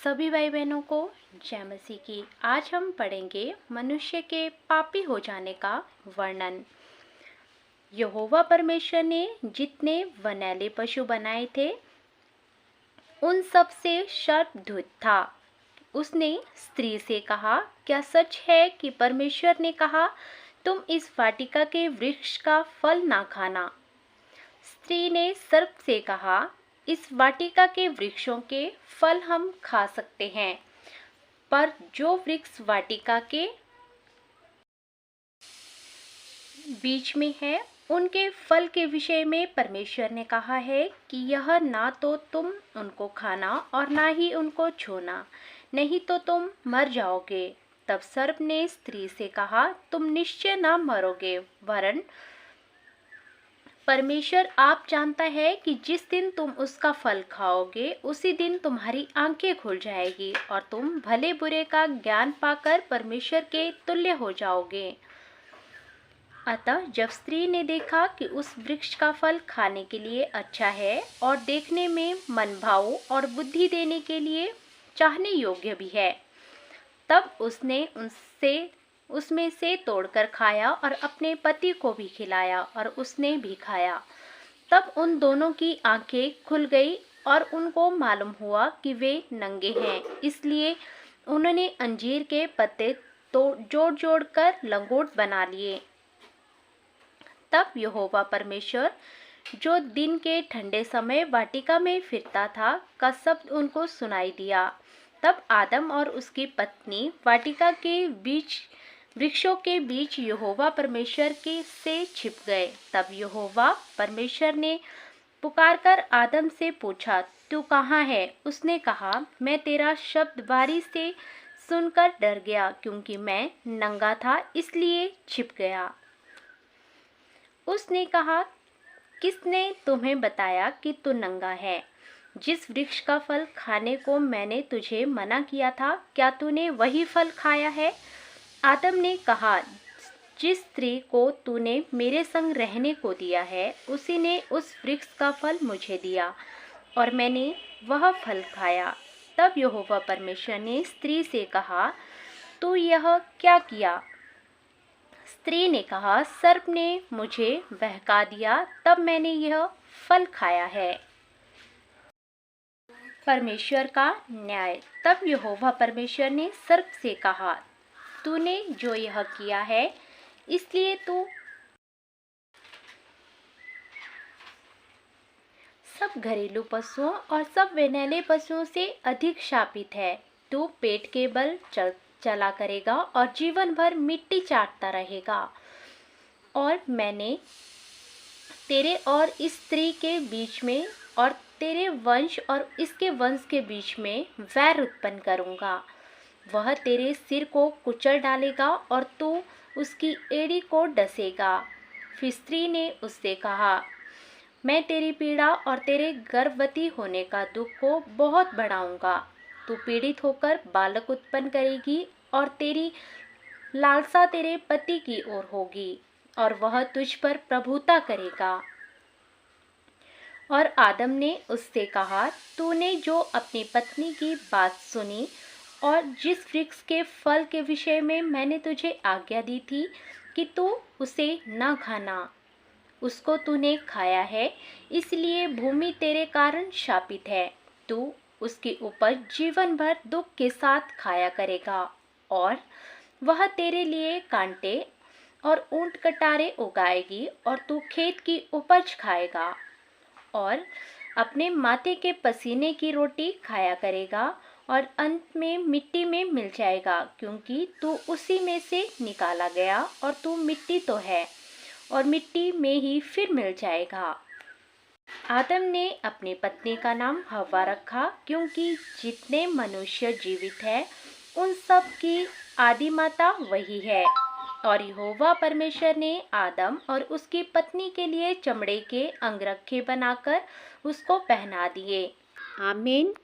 सभी भाई बहनों को जय मसीह की। आज हम पढ़ेंगे मनुष्य के पापी हो जाने का वर्णन। यहोवा परमेश्वर ने जितने वनैले पशु बनाए थे उन सब से सर्वधुत था। उसने स्त्री से कहा, क्या सच है कि परमेश्वर ने कहा तुम इस वाटिका के वृक्ष का फल ना खाना? स्त्री ने सर्प से कहा, इस वाटिका के वृक्षों के फल हम खा सकते हैं, पर जो वृक्ष वाटिका के बीच में है उनके फल के विषय में परमेश्वर ने कहा है कि यह ना तो तुम उनको खाना और ना ही उनको छूना, नहीं तो तुम मर जाओगे। तब सर्प ने स्त्री से कहा, तुम निश्चय ना मरोगे, वरन परमेश्वर आप जानता है कि जिस दिन तुम उसका फल खाओगे उसी दिन तुम्हारी आंखें खुल जाएगी और तुम भले बुरे का ज्ञान पाकर परमेश्वर के तुल्य हो जाओगे। अतः जब स्त्री ने देखा कि उस वृक्ष का फल खाने के लिए अच्छा है और देखने में मनभाऊ और बुद्धि देने के लिए चाहने योग्य भी है, तब उसने उसमें से तोड़कर खाया और अपने पति को भी खिलाया और उसने भी खाया। तब उन दोनों की आंखें खुल गई और उनको मालूम हुआ कि वे नंगे हैं, इसलिए उन्होंने अंजीर के पत्ते तो जोड़ जोड़ कर लंगोट बना लिए। तब यहोवा परमेश्वर जो दिन के ठंडे समय वाटिका में फिरता था का शब्द उनको सुनाई दिया। तब आदम और उसकी पत्नी वाटिका के बीच वृक्षों के बीच यहोवा परमेश्वर के से छिप गए। तब यहोवा परमेश्वर ने पुकारकर आदम से पूछा, तू कहाँ है? उसने कहा, मैं तेरा शब्द बारी से सुनकर डर गया, क्योंकि मैं नंगा था इसलिए छिप गया। उसने कहा, किसने तुम्हें बताया कि तू नंगा है? जिस वृक्ष का फल खाने को मैंने तुझे मना किया था, क्या तूने वही फल खाया है? आदम ने कहा, जिस स्त्री को तूने मेरे संग रहने को दिया है उसी ने उस वृक्ष का फल मुझे दिया और मैंने वह फल खाया। तब यहोवा परमेश्वर ने स्त्री से कहा, तू यह क्या किया? स्त्री ने कहा, सर्प ने मुझे बहका दिया, तब मैंने यह फल खाया है। परमेश्वर का न्याय। तब यहोवा परमेश्वर ने सर्प से कहा, तूने जो यह किया है इसलिए तू सब घरेलू पशुओं और सब वनैले पशुओं से अधिक शापित है। तू पेट के बल चला करेगा और जीवन भर मिट्टी चाटता रहेगा। और मैंने तेरे और इस स्त्री के बीच में और तेरे वंश और इसके वंश के बीच में वैर उत्पन्न करूंगा। वह तेरे सिर को कुचल डालेगा और तू उसकी एड़ी को डसेगा। फिर स्त्री ने उससे कहा, मैं तेरी पीड़ा और तेरे गर्भवती होने का दुख को बहुत बढ़ाऊंगा। तू पीड़ित होकर बालक उत्पन्न करेगी और तेरी लालसा तेरे पति की ओर होगी और वह तुझ पर प्रभुता करेगा। और आदम ने उससे कहा, तूने जो अपनी पत्नी की बात सुनी और जिस वृक्ष के फल के विषय में मैंने तुझे आज्ञा दी थी कि तू उसे न खाना, उसको तूने खाया है, इसलिए भूमि तेरे कारण शापित है। तू उसकी उपज जीवन भर दुख के साथ खाया करेगा और वह तेरे लिए कांटे और ऊंट कटारे उगाएगी और तू खेत की उपज खाएगा और अपने माथे के पसीने की रोटी खाया करेगा और अंत में मिट्टी में मिल जाएगा, क्योंकि तू उसी में से निकाला गया और तू मिट्टी तो है और मिट्टी में ही फिर मिल जाएगा। आदम ने अपनी पत्नी का नाम हव्वा रखा, क्योंकि जितने मनुष्य जीवित हैं उन सब की आदि माता वही है। और यहोवा परमेश्वर ने आदम और उसकी पत्नी के लिए चमड़े के अंगरखे बनाकर उसको पहना दिए। आमीन।